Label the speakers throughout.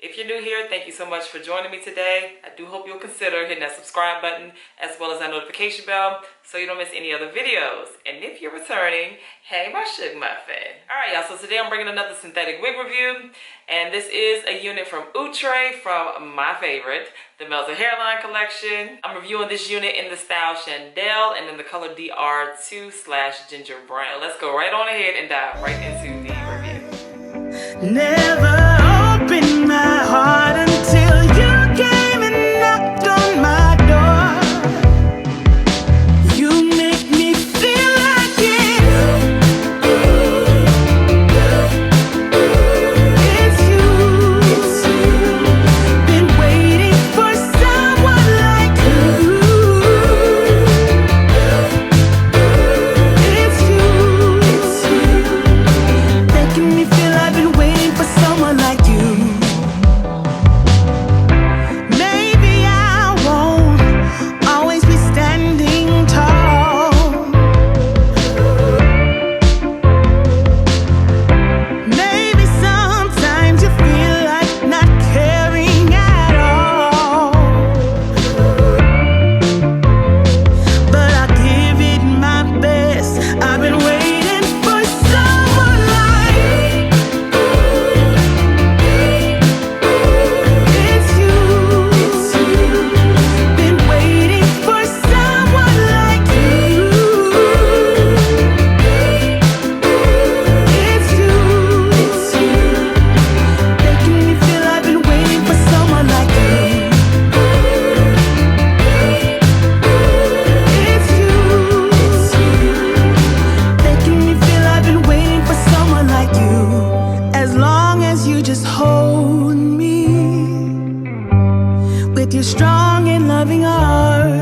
Speaker 1: If you're new here, thank you so much for joining me today. I do hope you'll consider hitting that subscribe button as well as that notification bell so you don't miss any other videos. And if you're returning, hey, my Shug Muffin. Alright y'all, so today I'm bringing another synthetic wig review. And this is a unit from Outre, from my favorite, the Melted Hairline Collection. I'm reviewing this unit in the style Chandell and in the color DR2/GingerBrown. Let's go right on ahead and dive right into the review.
Speaker 2: Never opened my heart until you came and knocked on my door. You make me feel like it's you. Been waiting for someone like you. It's you. Making me feel I've been waiting for someone like you. Maybe I won't always be standing tall. Maybe sometimes you feel like not caring at all. But I'll give it my best. I've been waiting for someone like it's you. Been waiting for someone like you. It's you. Making me feel I've been waiting for someone like you. It's you. Making me feel I've been waiting for someone like you. As long as you just hold me with your strong and loving arm,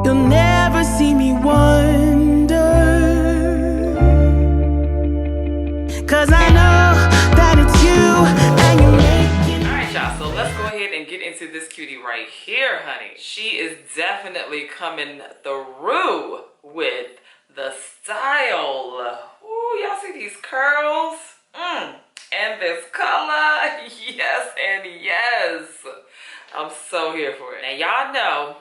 Speaker 2: you'll never see me wonder. 'Cause I know that it's you and you're making.
Speaker 1: Alright y'all, so let's go ahead and get into this cutie right here, honey. She is definitely coming through with the style. Ooh, y'all see these curls? And this color. Yes and yes. I'm so here for it. Now y'all know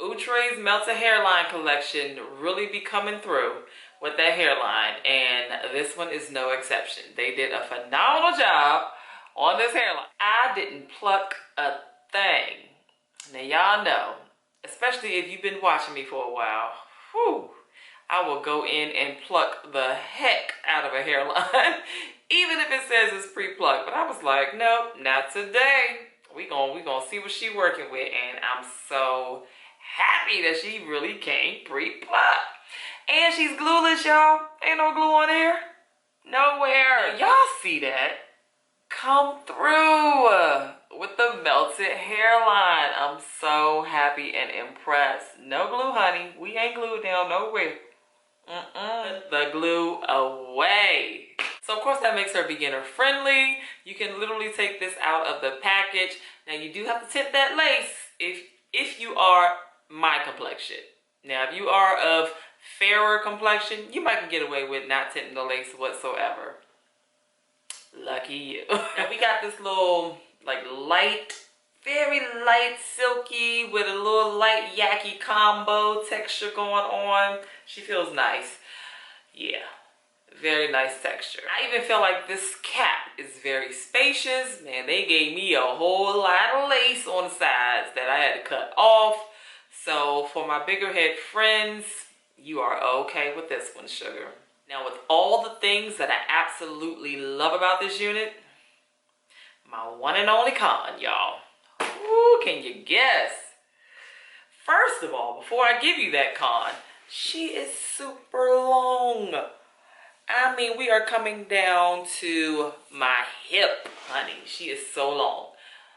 Speaker 1: Outre's Melted Hairline Collection really be coming through with that hairline, and this one is no exception. They did a phenomenal job on this hairline. I didn't pluck a thing. Now y'all know, especially if you've been watching me for a while, whew, I will go in and pluck the heck out of a hairline, even if it says it's pre-plucked. But I was like, nope, not today. We gonna see what she working with, and I'm so happy that she really came pre-plucked. And she's glueless, y'all. Ain't no glue on here. Nowhere. Y'all see that? Come through with the melted hairline. I'm so happy and impressed. No glue, honey. We ain't glued down nowhere. Put the glue away. So of course that makes her beginner friendly. You can literally take this out of the package. Now you do have to tint that lace if you are my complexion. Now if you are of fairer complexion, you might can get away with not tinting the lace whatsoever. Lucky you. Now we got this little like light, very light silky with a little light Yaki combo texture going on. She feels nice. Yeah, very nice texture. I even feel like this cap is very spacious. Man, they gave me a whole lot of lace on the sides that I had to cut off. So for my bigger head friends, you are okay with this one, sugar. Now with all the things that I absolutely love about this unit, my one and only con, y'all. Ooh, can you guess? First of all, before I give you that con, she is super long. I mean, we are coming down to my hip, honey. She is so long.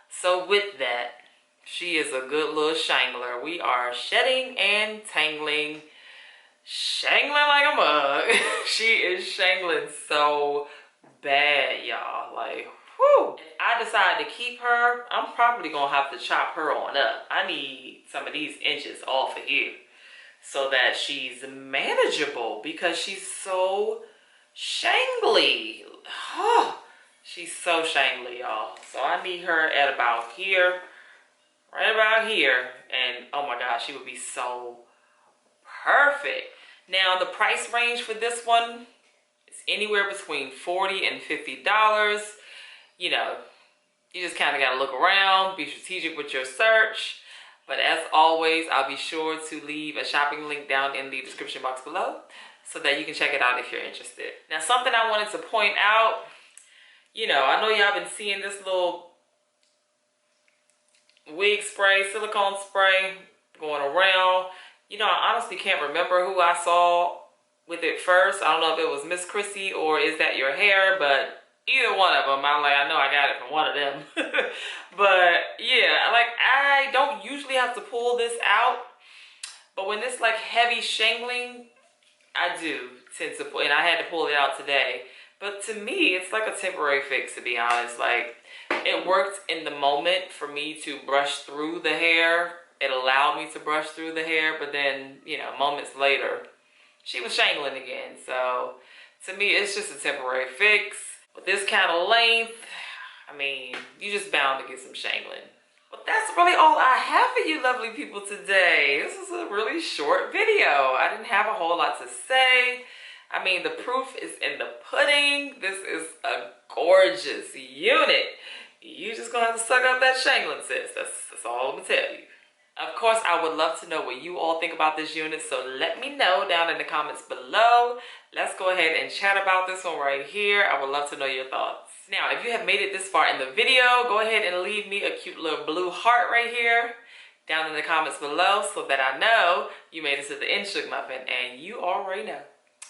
Speaker 1: So with that, she is a good little shangler. We are shedding and tangling. Shangling like a mug. She is shangling so bad, y'all. Like, whew. If I decide to keep her, I'm probably gonna have to chop her on up. I need some of these inches off of here so that she's manageable because she's so shangly. She's so shangly, y'all. So I need her at about here, right about here. And oh my gosh, she would be so perfect. Now the price range for this one is anywhere between $40 and $50. You know, you just kind of got to look around, be strategic with your search. But as always, I'll be sure to leave a shopping link down in the description box below so that you can check it out if you're interested. Now, something I wanted to point out, you know, I know y'all been seeing this little wig spray, silicone spray going around. You know, I honestly can't remember who I saw with it first. I don't know if it was Miss Chrissy or Is That Your Hair, but either one of them, I'm like, I know I got it from one of them. But yeah, like I don't usually have to pull this out, but when it's like heavy shingling, I do tend to pull, and I had to pull it out today. But to me, it's like a temporary fix, to be honest. Like, it worked in the moment for me to brush through the hair. It allowed me to brush through the hair, but then, you know, moments later, she was shangling again. So, to me, it's just a temporary fix. With this kind of length, I mean, you just bound to get some shangling. But that's really all I have for you lovely people today. This is a really short video. I didn't have a whole lot to say. I mean, the proof is in the pudding. This is a gorgeous unit. You just gonna have to suck up that shangling, sis. That's all I'm gonna tell you. Of course, I would love to know what you all think about this unit, so let me know down in the comments below. Let's go ahead and chat about this one right here. I would love to know your thoughts. Now, if you have made it this far in the video, go ahead and leave me a cute little blue heart right here down in the comments below so that I know you made it to the end, Shug Muffin, and you already know.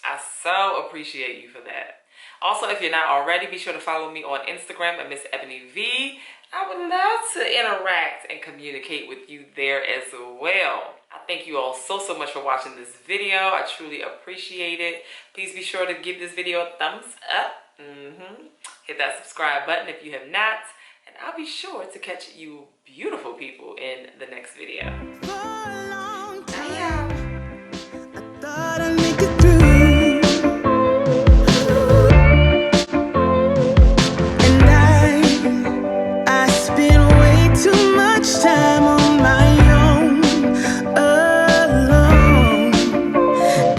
Speaker 1: I so appreciate you for that. Also, if you're not already, be sure to follow me on Instagram at MsEbonyVee. I would love to interact and communicate with you there as well. I thank you all so much for watching this video. I truly appreciate it. Please be sure to give this video a thumbs up. Hit that subscribe button if you have not. And I'll be sure to catch you beautiful people in the next video.